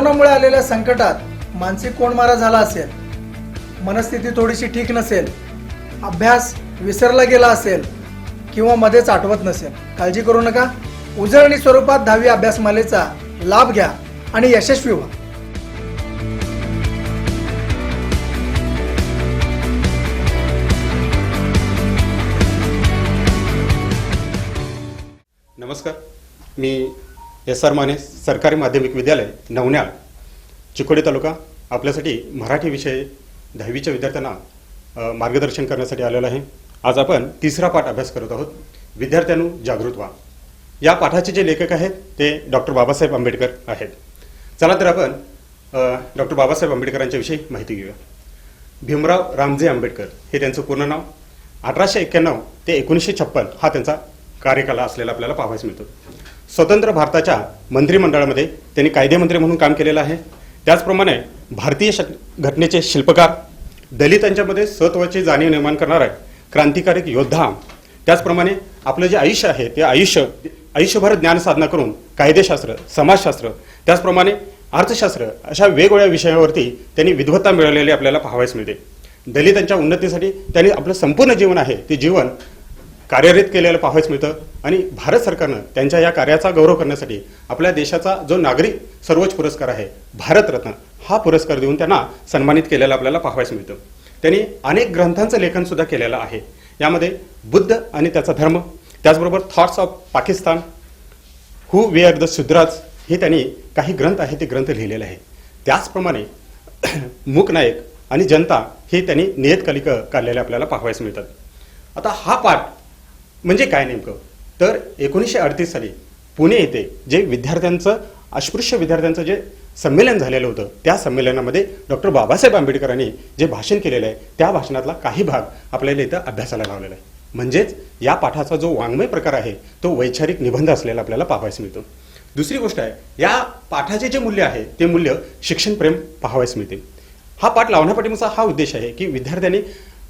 कोरोनामुळे आलेल्या संकटात मानसिक कोंडमारा झाला असेल, मनस्थिती थोडीशी ठीक नसेल, अभ्यास विसरला गेला असेल किंवा मध्येच आठवत नसेल, काळजी करू नका. उजळणी स्वरूपात 10वी अभ्यासमालेचा लाभ घ्या आणि यशस्वी व्हा. नमस्कार, मी SR माने सरकारी माध्यमिक विद्यालय नवन्याळ चिकोडी तालुका आपल्यासाठी मराठी विषय 10वीच्या विद्यार्थ्यांना मार्गदर्शन करण्यासाठी आलेलो आहे. आज आपण तिसरा पाठ अभ्यास करत आहोत. विद्यार्थ्यांनो जागृत व्हा. या पाठाचे जे लेखक आहेत ते डॉक्टर बाबासाहेब आंबेडकर आहेत. चला तर आपण डॉक्टर बाबासाहेब आंबेडकरांच्या विषयी माहिती घेऊया. भीमराव रामजी आंबेडकर हे त्यांचं पूर्ण नाव. 1891 ते 1956 हा त्यांचा कार्यकाल असलेला आपल्याला पाहायला मिळतो. स्वतंत्र भारताच्या मंत्रिमंडळामध्ये त्यांनी कायदेमंत्री म्हणून काम केलेलं आहे. त्याचप्रमाणे भारतीय घटनेचे शिल्पकार, दलितांच्यामध्ये सत्वाची जाणीव निर्माण करणारा क्रांतिकारक योद्धा, त्याचप्रमाणे आपलं जे आयुष्य आहे ते आयुष्यभर ज्ञान साधना करून कायदेशास्त्र, समाजशास्त्र, त्याचप्रमाणे अर्थशास्त्र अशा वेगवेगळ्या विषयावरती त्यांनी विद्वत्ता मिळवलेली आपल्याला पाहावयास मिळते. दलितांच्या उन्नतीसाठी त्यांनी आपलं संपूर्ण जीवन आहे ते जीवन कार्यरत केलेलं पाहायला मिळतं. आणि भारत सरकारनं त्यांच्या या कार्याचा गौरव करण्यासाठी आपल्या देशाचा जो नागरिक सर्वोच्च पुरस्कार आहे भारतरत्न हा पुरस्कार देऊन त्यांना सन्मानित केलेला आपल्याला पाहायला मिळतं. त्यांनी अनेक ग्रंथांचं लेखन सुद्धा केलेलं आहे. यामध्ये बुद्ध आणि त्याचा धर्म, त्याचबरोबर thoughts of Pakistan, who were the Shudras हे त्यांनी काही ग्रंथ आहे ते ग्रंथ लिहिलेले आहे. त्याचप्रमाणे मूकनायक आणि जनता हे त्यांनी नियतकालिकं काढलेले आपल्याला पाहायला मिळतात. आता हा पाठ म्हणजे काय नेमकं तर 1938 साली पुणे येथे जे विद्यार्थ्यांचं अस्पृश्य विद्यार्थ्यांचं जे संमेलन झालेलं होतं त्या संमेलनामध्ये डॉक्टर बाबासाहेब आंबेडकरांनी जे भाषण केलेलं आहे त्या भाषणातला काही भाग आपल्याला इथं अभ्यासाला लावलेला आहे. म्हणजेच या पाठाचा जो वाङ्मय प्रकार आहे तो वैचारिक निबंध असलेला आपल्याला पाहायला मिळतो. दुसरी गोष्ट आहे, या पाठाचे जे मूल्य आहे ते मूल्य शिक्षणप्रेम पाहावयास मिळते. हा पाठ लावण्यापाठीमागचा हा उद्देश आहे की विद्यार्थ्यांनी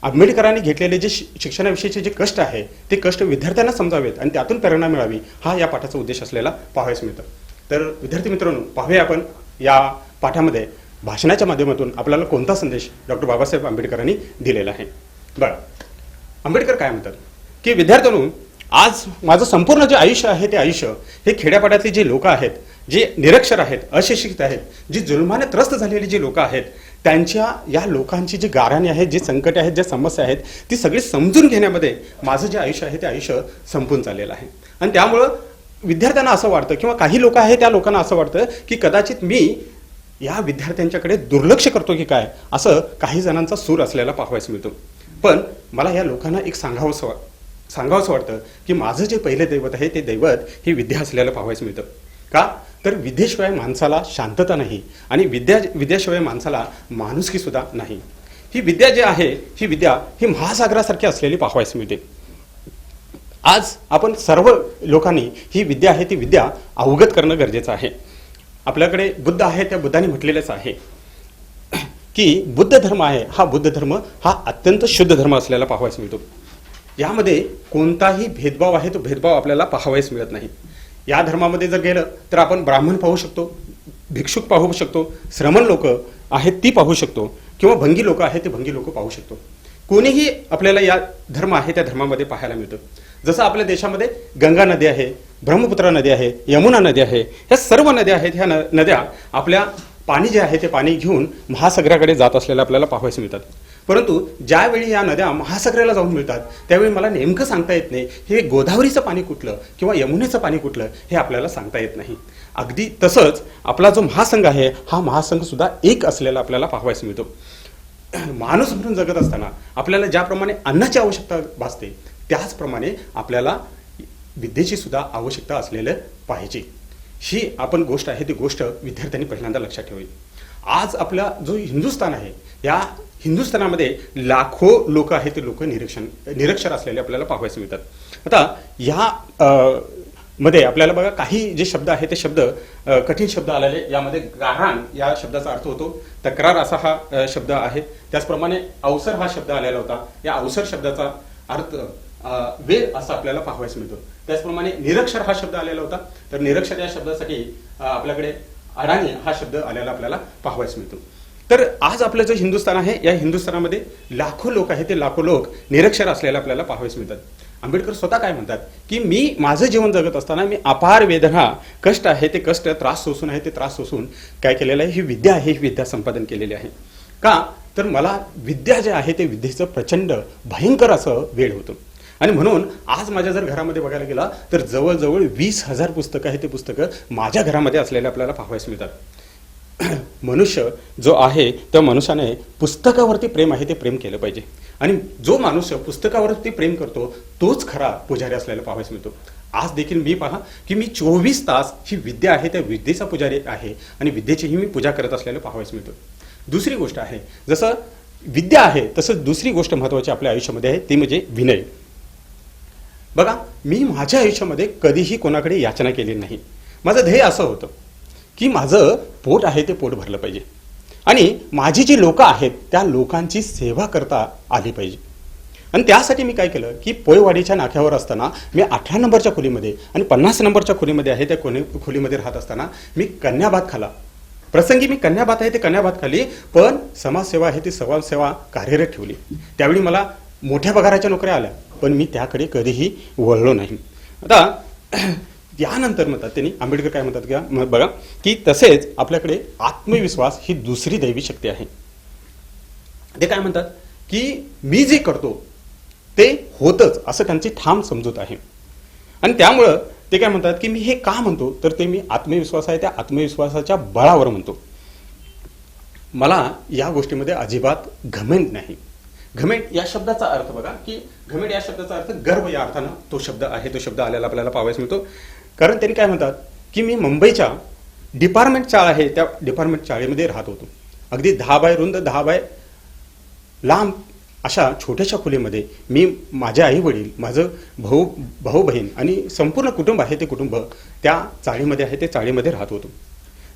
आंबेडकरांनी घेतलेले जे शिक्षणाविषयीचे जे कष्ट आहे ते कष्ट विद्यार्थ्यांना समजावेत आणि त्यातून प्रेरणा मिळावी हा या पाठाचा उद्देश असलेला पाहावयास मिळतं. तर विद्यार्थी मित्रांनो, पाहूया आपण या पाठामध्ये भाषणाच्या माध्यमातून आपल्याला कोणता संदेश डॉक्टर बाबासाहेब आंबेडकरांनी दिलेला आहे. बरं, आंबेडकर काय म्हणतात की विद्यार्थ्यांनो, आज माझं संपूर्ण जे आयुष्य आहे ते आयुष्य हे खेड्यापाड्यातले जे लोक आहेत, जे निरक्षर आहेत, अशिक्षित आहेत, जी जुलमाने त्रस्त झालेली जी लोक आहेत त्यांच्या या लोकांची जी गाऱ्हाणे आहेत, जे संकट आहेत, ज्या समस्या आहेत ती सगळी समजून घेण्यामध्ये माझं जे आयुष्य आहे ते आयुष्य संपून चाललेलं आहे. आणि त्यामुळं विद्यार्थ्यांना असं वाटतं किंवा काही लोक आहेत त्या लोकांना असं वाटतं की कदाचित मी या विद्यार्थ्यांच्याकडे दुर्लक्ष करतो की काय, असं काही जणांचा सूर असलेला पाहावयास मिळतो. पण मला या लोकांना एक सांगावंसं वाटतं की माझं जे पहिले दैवत आहे ते दैवत ही विद्या असलेलं पाहावयास मिळतं. का तर विद्येशिवाय माणसाला शांतता नाही आणि विद्याशिवाय माणसाला माणुसकी सुद्धा नाही. ही विद्या जी आहे ही विद्या ही महासागरासारखी असलेली पाहावयास मिळते. आज आपण सर्व लोकांनी ही विद्या आहे ती विद्या अवगत करणं गरजेचं आहे. आपल्याकडे बुद्ध आहे, त्या बुद्धाने म्हटलेलंच आहे की बुद्ध धर्म आहे हा बुद्ध धर्म हा अत्यंत शुद्ध धर्म असलेला पाहावयास मिळतो. यामध्ये कोणताही भेदभाव आहे तो भेदभाव आपल्याला पाहावयास मिळत नाही. या धर्मामध्ये जर गेलं तर आपण ब्राह्मण पाहू शकतो, भिक्षुक पाहू शकतो, श्रमण लोक आहेत ती पाहू शकतो किंवा भंगी लोक आहेत ते भंगी लोक पाहू शकतो. कोणीही आपल्याला या धर्म आहे त्या धर्मामध्ये पाहायला मिळतं. जसं आपल्या देशामध्ये गंगा नदी आहे, ब्रह्मपुत्रा नदी आहे, यमुना नदी आहे, ह्या सर्व नद्या आहेत. ह्या नद्या आपल्या पाणी जे आहे ते पाणी घेऊन महासागराकडे जात असलेलं आपल्याला पाहायला मिळतात. परंतु ज्यावेळी या नद्या महासागराला जाऊन मिळतात त्यावेळी मला नेमकं सांगता येत नाही हे गोदावरीचं पाणी कुठलं किंवा यमुनेचं पाणी कुठलं हे आपल्याला सांगता येत नाही. अगदी तसंच आपला जो महासंघ आहे हा महासंघ सुद्धा एक असलेला आपल्याला पाहावयास मिळतो. माणूस म्हणून जगत असताना आपल्याला ज्याप्रमाणे अन्नाची आवश्यकता भासते त्याचप्रमाणे आपल्याला विद्येची सुद्धा आवश्यकता असलेलं पाहिजे. ही आपण गोष्ट आहे ती गोष्ट विद्यार्थ्यांनी पहिल्यांदा लक्षात ठेवावी. आज आपला जो हिंदुस्थान आहे या हिंदुस्थानामध्ये लाखो लोक आहेत ते लोक निरक्षर असलेले आपल्याला पाहायला मिळतात. आता या मध्ये आपल्याला बघा काही जे शब्द आहेत ते शब्द कठीण शब्द आलेले. यामध्ये गाऱ्हाण या शब्दाचा अर्थ होतो तक्रार असा हा शब्द आहे. त्याचप्रमाणे अवसर हा शब्द आलेला होता. या अवसर शब्दाचा अर्थ वेळ असा आपल्याला पाहावयास मिळतो. त्याचप्रमाणे निरक्षर हा शब्द आलेला होता. तर निरक्षर या शब्दासाठी आपल्याकडे अडाणी हा शब्द आलेला आपल्याला पाहावयास मिळतो. तर आज आपलं जे हिंदुस्थान आहे, या हिंदुस्थानामध्ये लाखो लोक आहेत, ते लाखो लोक निरक्षर असलेला आपल्याला पाहावयास मिळतात. आंबेडकर स्वतः काय म्हणतात की मी माझं जीवन जगत असताना मी अपार वेदना, कष्ट आहे ते कष्ट, त्रास सोसून आहे ते त्रास सोसून काय केलेलं आहे, ही विद्या आहे, ही विद्या संपादन केलेली आहे. का तर मला विद्या जे आहे ते विद्येचं प्रचंड भयंकर असं वेळ होतं. आणि म्हणून आज माझ्या जर घरामध्ये बघायला गेला तर जवळजवळ 20,000 पुस्तकं आहे, ते पुस्तकं माझ्या घरामध्ये असलेले आपल्याला पाहावयास मिळतात. मनुष्य जो आहे त्या मनुष्याने पुस्तकावरती प्रेम आहे ते प्रेम केलं पाहिजे. आणि जो मनुष्य पुस्तकावरती प्रेम करतो तोच खरा पुजारी असलेला पाहावयास मिळतो. आज देखील मी पहा की मी 24 तास ही विद्या आहे त्या विद्येचा पुजारी आहे आणि विद्येचीही मी पूजा करत असलेलं पाहावयास मिळतो. दुसरी गोष्ट आहे, जसं विद्या आहे तसंच दुसरी गोष्ट महत्त्वाची आपल्या आयुष्यामध्ये आहे ती म्हणजे विनय. बघा, मी माझ्या आयुष्यामध्ये कधीही कोणाकडे याचना केलेली नाही. माझं ध्येय असं होतं की माझं पोट आहे ते पोट भरलं पाहिजे आणि माझी जी लोकं आहेत त्या लोकांची सेवा करता आली पाहिजे. आणि त्यासाठी मी काय केलं की पोयवाडीच्या नाक्यावर असताना मी 18 नंबरच्या खोलीमध्ये आणि 50 नंबरच्या खोलीमध्ये आहे त्या खोलीमध्ये राहत असताना मी कन्याभात खाला. प्रसंगी मी कन्याभात आहे ते कन्याभात खाली, पण समाजसेवा आहे ती समाजसेवा कार्यरत ठेवली. त्यावेळी मला मोठ्या पगाराच्या नोकऱ्या आल्या, पण मी त्याकडे कधीही वळलो नाही. आता यानंतर म्हणतात त्यांनी, आंबेडकर काय म्हणतात का बघा की तसेच आपल्याकडे आत्मविश्वास ही दुसरी दैवी शक्ती आहे. ते काय म्हणतात की मी जे करतो ते होतच असं त्यांची ठाम समजूत आहे. आणि त्यामुळं ते काय म्हणतात की मी हे का म्हणतो तर ते मी आत्मविश्वास आहे त्या आत्मविश्वासाच्या बळावर म्हणतो. मला या गोष्टीमध्ये अजिबात घमेंड नाही. घमेंड या शब्दाचा अर्थ बघा की घमेंड या शब्दाचा अर्थ गर्व या अर्थानं तो शब्द आहे, तो शब्द आलेला आपल्याला पाहावयास मिळतो. कारण त्यांनी काय म्हणतात की मी मुंबईच्या डिपार्टमेंट चाळ आहे त्या डिपार्टमेंट चाळीमध्ये राहत होतो. अगदी 10 बाय रुंद 10 बाय लांब अशा छोट्याशा खोलीमध्ये मी, माझे आई वडील, माझं भाऊ बहीण आणि संपूर्ण कुटुंब आहे ते कुटुंब त्या चाळीमध्ये आहे ते चाळीमध्ये राहत होतो.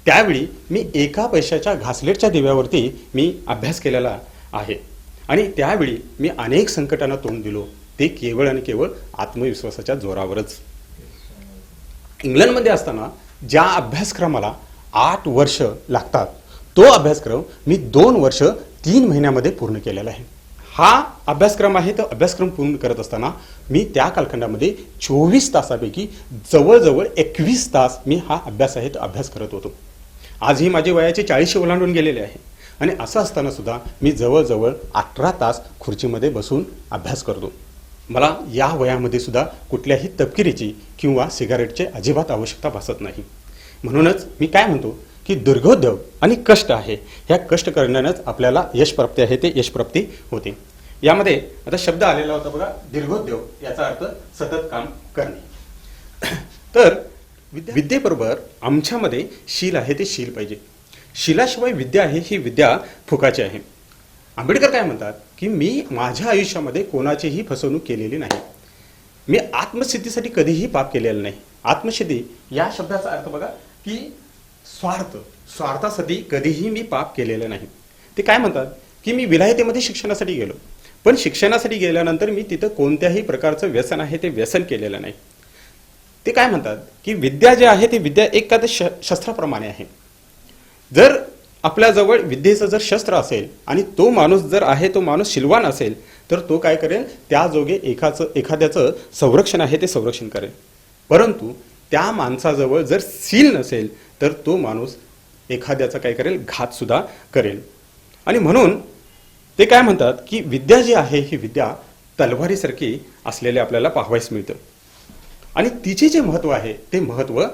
त्यावेळी मी 1 पैशाच्या घासलेटच्या दिव्यावरती मी अभ्यास केलेला आहे आणि त्यावेळी मी अनेक संकटांना तोंड दिलो, ते केवळ आणि केवळ आत्मविश्वासाच्या जोरावरच. इंग्लंडमध्ये असताना ज्या अभ्यासक्रमाला 8 वर्ष लागतात तो अभ्यासक्रम मी 2 वर्ष 3 महिन्यामध्ये पूर्ण केलेला आहे. हा अभ्यासक्रम आहे तो अभ्यासक्रम पूर्ण करत असताना मी त्या कालखंडामध्ये 24 तासापैकी जवळजवळ 21 तास मी हा अभ्यास आहे तो अभ्यास करत होतो. आजही माझी वयाची 40 ओलांडून गेलेले आहे आणि असं असताना सुद्धा मी जवळजवळ 18 तास खुर्चीमध्ये बसून अभ्यास करतो. मला या वयामध्ये सुद्धा कुठल्याही तपकिरीची किंवा सिगारेटची अजिबात आवश्यकता भासत नाही. म्हणूनच मी काय म्हणतो की दीर्घोद्योग आणि कष्ट आहे, ह्या कष्ट करण्यानेच आपल्याला यशप्राप्ती आहे ते यशप्राप्ती होते. यामध्ये आता शब्द आलेला होता बघा, दीर्घोद्योग, याचा अर्थ सतत काम करणे. तर विद्येबरोबर आमच्यामध्ये शील आहे ते शील पाहिजे. शिलाशिवाय विद्या आहे ही विद्या फुकाची आहे. आंबेडकर काय म्हणतात की मी माझ्या आयुष्यामध्ये कोणाचीही फसवणूक केलेली नाही. मी आत्मसिद्धीसाठी कधीही पाप केलेलं नाही. आत्मसिद्धी या शब्दाचा अर्थ बघा की स्वार्थासाठी कधीही मी पाप केलेलं नाही. ते काय म्हणतात की मी विलायतेमध्ये शिक्षणासाठी गेलो, पण शिक्षणासाठी गेल्यानंतर मी तिथं कोणत्याही प्रकारचं व्यसन आहे ते व्यसन केलेलं नाही. ते काय म्हणतात की विद्या जे आहे ती विद्या एक शस्त्राप्रमाणे आहे. जर आपल्याजवळ विद्येचं जर शस्त्र असेल आणि तो माणूस जर आहे तो माणूस शिलवान असेल तर तो काय करेल, त्या जोगे एखाद्याचं संरक्षण आहे ते संरक्षण करेल. परंतु त्या माणसाजवळ जर सील नसेल तर तो माणूस एखाद्याचा काय करेल, घात सुद्धा करेल. आणि म्हणून ते काय म्हणतात की विद्या जी आहे ही विद्या तलवारीसारखी असलेले आपल्याला पाहावयास मिळतं आणि तिचे जे महत्त्व आहे ते महत्त्व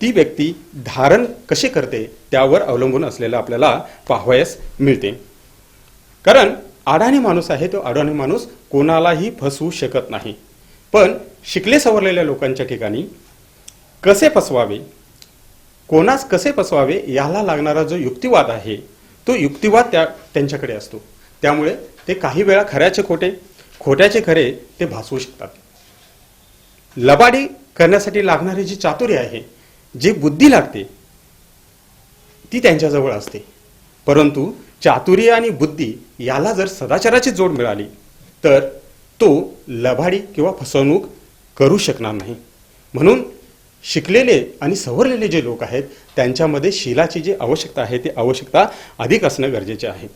ती व्यक्ती धारण कसे करते त्यावर अवलंबून असलेलं आपल्याला पाहावयास मिळते. कारण अडाणी माणूस आहे तो अडाणी माणूस कोणालाही फसवू शकत नाही. पण शिकले सवरलेल्या लोकांच्या ठिकाणी कसे फसवावे, कोणास कसे फसवावे याला लागणारा जो युक्तिवाद आहे तो युक्तिवाद त्यांच्याकडे असतो. त्यामुळे ते काही वेळा खऱ्याचे खोटे, खोट्याचे खरे ते भासवू शकतात. लबाडी करण्यासाठी लागणारी जी चातुर्य आहे, जी बुद्धी लागते ती त्यांच्याजवळ असते. परंतु चातुर्य आणि बुद्धी याला जर सदाचाराची जोड मिळाली तर तो लबाडी किंवा फसवणूक करू शकणार नाही. म्हणून शिकलेले आणि सवरलेले जे लोक आहेत त्यांच्यामध्ये शीलाची जी आवश्यकता आहे ती आवश्यकता अधिक असणं गरजेचे आहे.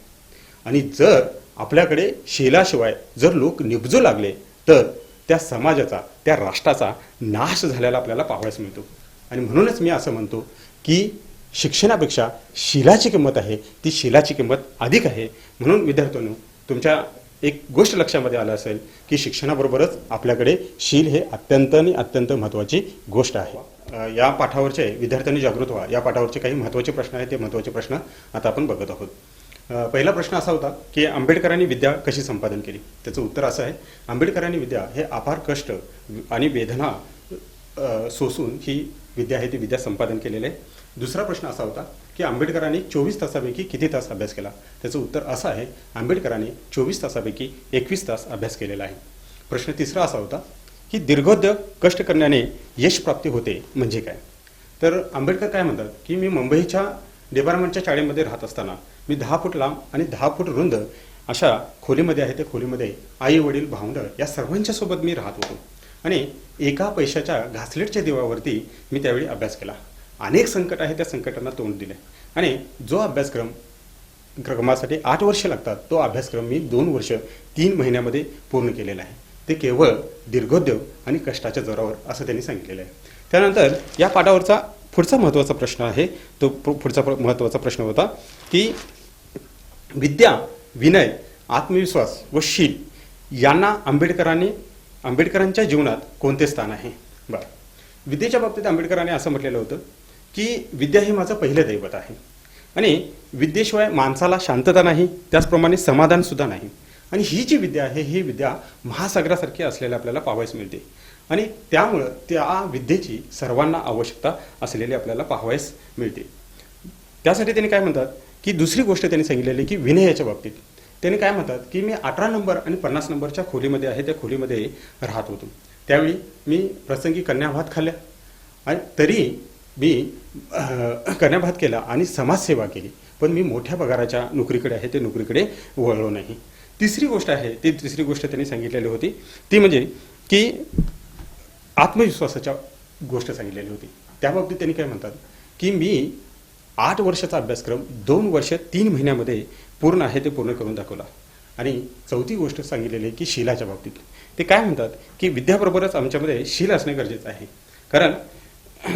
आणि जर आपल्याकडे शीलाशिवाय जर लोक निपजू लागले तर त्या समाजाचा, त्या राष्ट्राचा नाश झालेला आपल्याला पाहावयास मिळतो. आणि म्हणूनच मी असं म्हणतो की शिक्षणापेक्षा शीलाची किंमत आहे, ती शीलाची किंमत अधिक आहे. म्हणून विद्यार्थ्यांनो, तुमच्या एक गोष्ट लक्षामध्ये आलं असेल की शिक्षणाबरोबरच आपल्याकडे शील हे अत्यंत आणि अत्यंत महत्त्वाची गोष्ट आहे. या पाठावरचे विद्यार्थ्यांनी जागृत व्हा, या पाठावरचे काही महत्त्वाचे प्रश्न आहेत, ते महत्त्वाचे प्रश्न आता आपण बघत आहोत. पहिला प्रश्न असा होता की आंबेडकरांनी विद्या कशी संपादन केली. त्याचं उत्तर असं आहे, आंबेडकरांनी विद्या हे अपार कष्ट आणि वेदना सोसून ही विद्या आहे ती विद्या संपादन केलेली आहे. दुसरा प्रश्न असा होता की आंबेडकरांनी 24 तासापैकी किती तास अभ्यास केला. त्याचं उत्तर असं आहे, आंबेडकरांनी 24 तासापैकी 21 तास अभ्यास केलेला आहे. प्रश्न तिसरा असा होता की दीर्घोद्योग कष्ट करण्याने यश प्राप्ती होते म्हणजे काय. तर आंबेडकर काय म्हणतात की मी मुंबईच्या डिपार्टमेंटच्या शाळेमध्ये राहत असताना मी 10 फूट लांब आणि 10 फूट रुंद अशा खोलीमध्ये आहे, त्या खोलीमध्ये आई वडील भावंड या सर्वांच्या सोबत मी राहत होतो आणि एका पैशाच्या घासलेटच्या दिवावरती मी त्यावेळी अभ्यास केला. अनेक संकट आहे, त्या संकटांना तोंड दिले आणि जो अभ्यासक्रमासाठी 8 वर्षे लागतात तो अभ्यासक्रम मी 2 वर्ष 3 महिन्यामध्ये पूर्ण केलेला आहे. ते केवळ दीर्घोद्योग आणि कष्टाच्या जोरावर असं त्यांनी सांगितलेलं आहे. त्यानंतर या पाठावरचा पुढचा महत्त्वाचा प्रश्न आहे, तो पुढचा महत्त्वाचा प्रश्न होता की विद्या, विनय, आत्मविश्वास व शील यांना आंबेडकरांच्या जीवनात कोणते स्थान आहे. बरं, विद्येच्या बाबतीत आंबेडकरांनी असं म्हटलेलं होतं की विद्या हे माझं पहिलं दैवत आहे आणि विद्येशिवाय माणसाला शांतता नाही, त्याचप्रमाणे समाधानसुद्धा नाही. आणि ही जी विद्या आहे ही विद्या महासागरासारखी असलेल्या आपल्याला पाहावयास मिळते आणि त्यामुळं त्या विद्येची सर्वांना आवश्यकता असलेली आपल्याला पाहावयास मिळते. त्यासाठी त्यांनी काय म्हणतात की दुसरी गोष्ट त्यांनी सांगितलेली की विनयाच्या बाबतीत त्यांनी काय म्हणतात की मी 18 नंबर आणि 50 नंबरच्या खोलीमध्ये आहे, त्या खोलीमध्ये राहत होतो. त्यावेळी मी प्रसंगी कन्याभात खाल्ल्या आणि तरी मी कन्याभात केला आणि समाजसेवा केली, पण मी मोठ्या पगाराच्या नोकरीकडे आहे ते नोकरीकडे वळलो नाही. तिसरी गोष्ट आहे, ती तिसरी गोष्ट त्यांनी सांगितलेली होती ती म्हणजे की आत्मविश्वासाच्या गोष्ट सांगितलेली होती. त्याबाबतीत त्यांनी काय म्हणतात की मी 8 वर्षाचा अभ्यासक्रम 2 वर्ष 3 महिन्यामध्ये पूर्ण आहे ते पूर्ण करून दाखवला. आणि चौथी गोष्ट सांगितलेली आहे की शीलाच्या बाबतीत ते काय म्हणतात की विद्याबरोबरच आमच्यामध्ये शील असणे गरजेचं आहे, कारण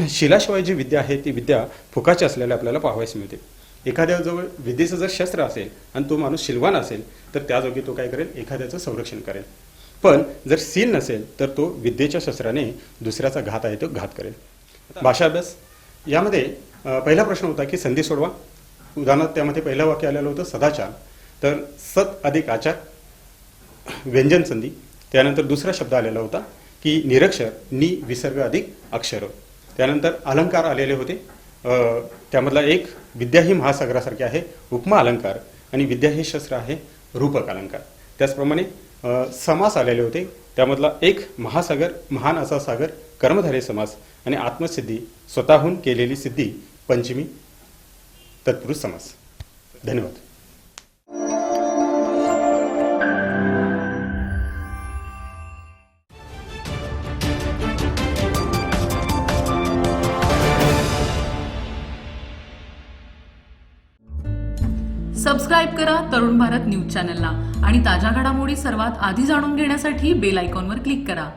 शीलाशिवाय जी विद्या आहे ती विद्या फुकाची असलेल्या आपल्याला पाहावयास मिळते. एखाद्याजवळ विद्येचं जर शस्त्र असेल आणि तो माणूस शीलवान असेल तर त्याजोगी तो काय करेल, एखाद्याचं संरक्षण करेल. पण जर शील नसेल तर तो विद्येच्या शस्त्राने दुसऱ्याचा घात आहे तो घात करेल. भाषा अभ्यास यामध्ये पहिला प्रश्न होता की संधी सोडवा. उदाहरणार्थ त्यामध्ये पहिलं वाक्य आलेलं होतं सदाचार, तर सत अधिक आचार व्यंजन संधी. त्यानंतर दुसरा शब्द आलेला होता की निरक्षर, नि विसर्ग अधिक अक्षर. त्यानंतर अलंकार आलेले होते, त्यामधला एक विद्या ही महासागरासारखी आहे उपमा अलंकार आणि विद्या हे शस्त्र आहे रूपक अलंकार. त्याचप्रमाणे समास आलेले होते, त्यामधला एक महासागर, महान असा सागर, कर्मधारय समास आणि आत्मसिद्धी, स्वतःहून केलेली सिद्धी, पंचमी तत्पुरुष समास. धन्यवाद. सबस्क्राईब करा तरुण भारत न्यूज चॅनलला आणि ताज्या घडामोडी सर्वात आधी जाणून घेण्यासाठी बेल आयकॉनवर क्लिक करा.